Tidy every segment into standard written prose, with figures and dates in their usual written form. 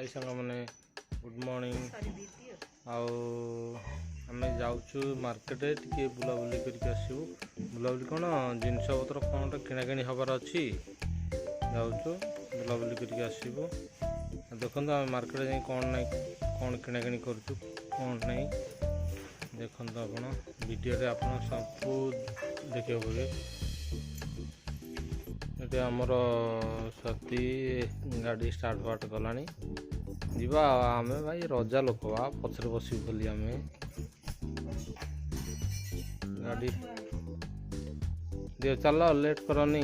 हाय सांग मैंने good morning आम जाऊँ मार्केट टे बुलाबुली करके आसबू बुलाबुली कौन जिनस पतर कौन किणा हबार अच्छी जाऊँ बुलाबुली करके आसबू देखो आम मार्केट जा कौन ना कौन किणा करूँ कौन नहीं देखो आप वीडियो आप सब देखिए बोले ये आमर सती गाड़ी स्टार्ट फार्ट कलानी जीवा आम भाई रजा लोक बा पचर बस बोली आम गाड़ी दियो चल लेट करनी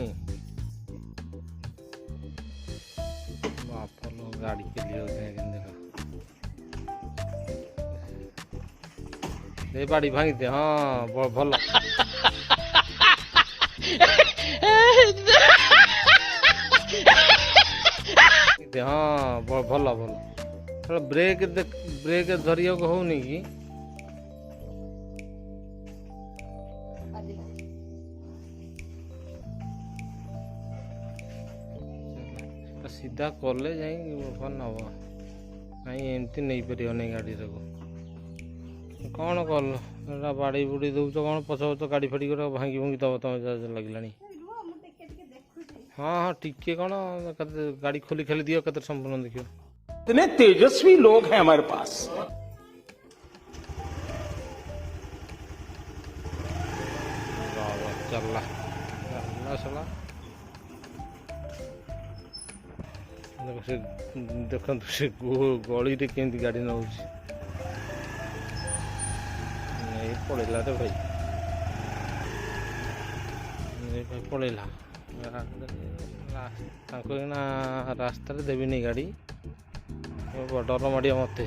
बाप लो गाड़ी के लिए दे बाड़ी भांगी दे हाँ भल हाँ भल भल ब्रेक ब्रेक धरिया को होनी कि सीधा कले जाई भल हम नहीं एमती नहीं पार नहीं गाड़ी कौन कल बाड़ी बुड़ी दौच कौन पछ पछ गाड़ी फाड़ी भांगी भूंगी दब तुम लगे हाँ हाँ टिके कौन गाड़ी खोली खाली दियो कत संपूर्ण देखियो इतने तेजस्वी लोग हैं हमारे पास। चलला चला देखो से गली केमती गाड़ी नौ पड़ेगा तो भाई पड़ेगा रास्ता देवी गाड़ी डर माड़ मत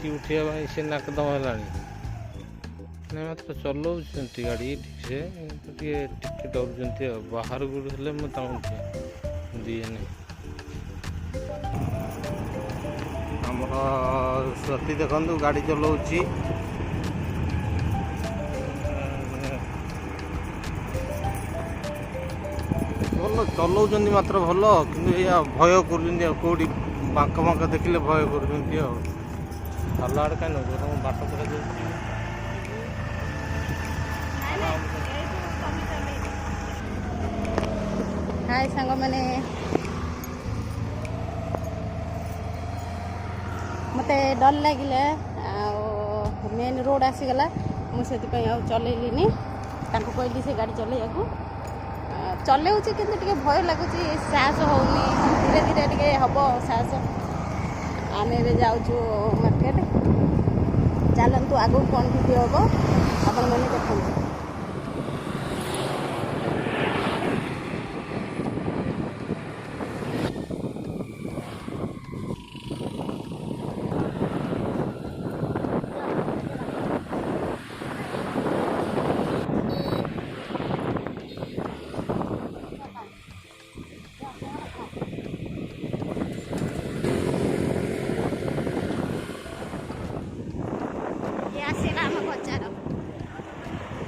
उठा भाई से नाकदम है मात्र चलाऊँ गाड़ी ठीक से टे डर बाहर गुले दिए आमर सती देखु गाड़ी चलाऊँ भल चलाऊँ मात्र भल कि भय कौटी बांक बांक देखिले भय कर भल आड़े कहीं नौ बाट पका हाय सांग मैंने मते डर लगिले मेन रोड आसीगला मुझे चलैली कहली से गाड़ी चलैया चलाऊँ कि भय लगुच साहस होनी धीरे धीरे टे हम साहस आम जाऊँ मार्केट चलतु आगू कौन भिडियो हम आपण मैंने देखते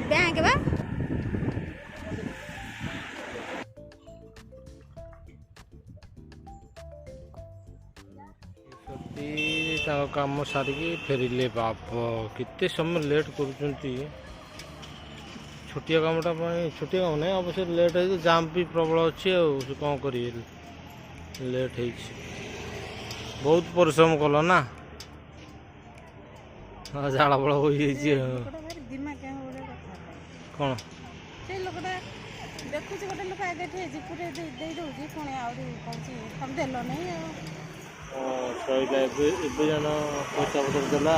बैंक बा काम सारिकी फेरिले बाप केते समय लेट कर छोटिया कामटा छोटिया काम नहीं अवश्य लेट है जाम भी प्रबल अच्छे कौन कर लेट है बहुत परिश्रम कल ना झाड़ बड़ हो कौन देखुच गोटे लोक आगे पुरे देल नहीं सहीला जन पैसा पतर देला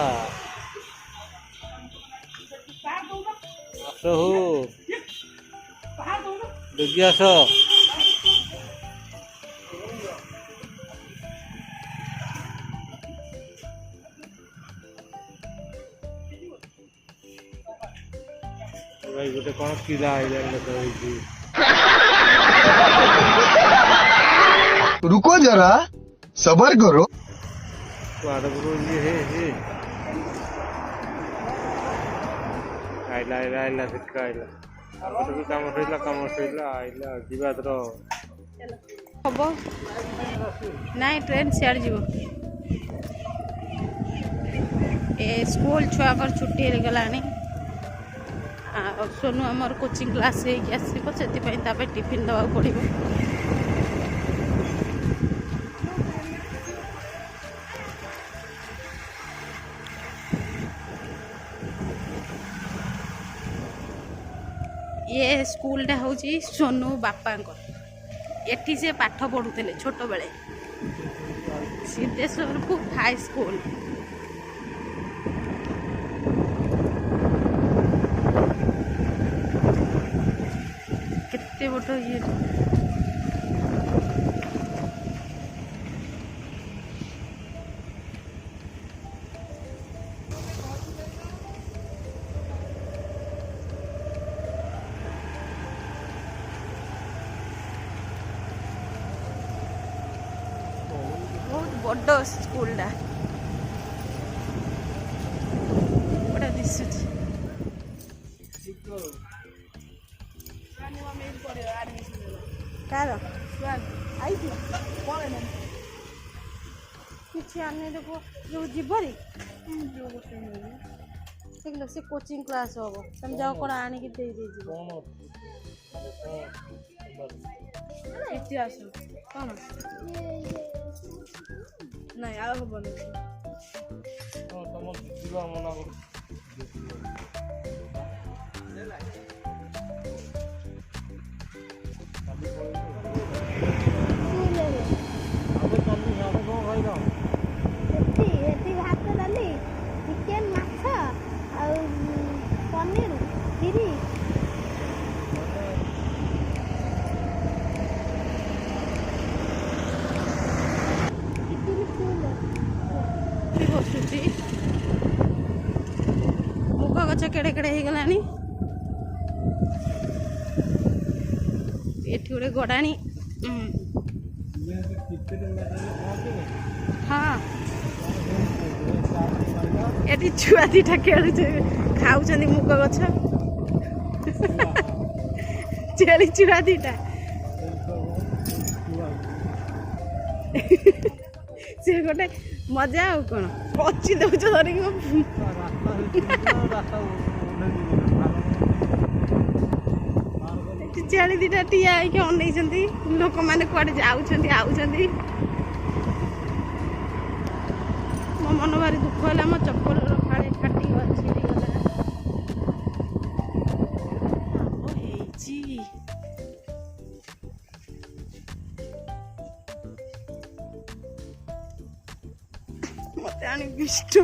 आस हो देखी आस भाई गोटे कौन किला रुको जरा सबर करो आइला आइला आइला काम सैला आइला जीवा हम नाई ट्रेन सियाड़ जीव ए स्कूल छुआ कर छुट्टी गलानी सोनू आमर कोचिंग क्लास आसो से टिफिन दवा पड़ो ये स्कूलटा हूँ सोनू बापा एटी से पाठ पढ़ुले छोट बेले सिद्धेश्वरपुर हाई स्कूल केते बड़ ये बहुत बड़ स्कूलटा बड़ा दिशुच कार किसी आने जो जीवरी से कोचिंग क्लास हम तुम जाओ कौन आणिक दे इतिहास कौन नहीं आग बन भात डाली चिकेन माछ पनीर କ୍ଷୀରି बसुची मुग गच केड़े केड़े हो गलानी एठी गोटे गड़ाणी हाँ ये छुआ दीटा खेलु खाऊ मुग गछ छेली छुआ दीटा से गोटे मजा आउ कौन पची दौच धरिक छेली दीटा ठिया होइके अनैछन्ति लोक माने कुआडे जाउछन्ति आउछन्ति मो मन भारी दुख है मो चप्पल फाड़े फाटी छिड़गला मत आनी विष्णु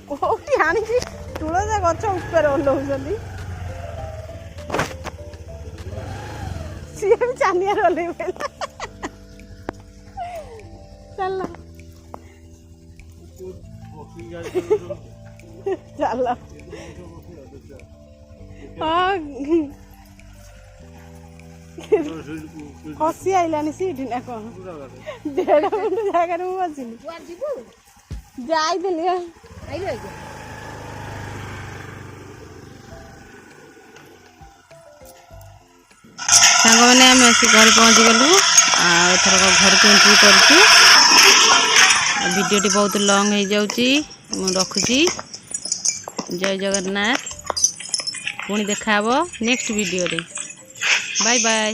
कौटी आनी तुलसा गच ऊपर ओह्लौंट सी भी चानियार ओह्ल चल चल हाँ खसी आइलानी सीटी ना कौन 1.5 फुट जगह बसली जाइली सांग मैंने आम आस घर पहुँची गलु आर घर को एंट्री करूँ वीडियोटी बहुत लॉन्ग हो जाऊँगी रखुची जय जगन्नाथ पुणी देखा नेक्स्ट वीडियो रे बाय बाय।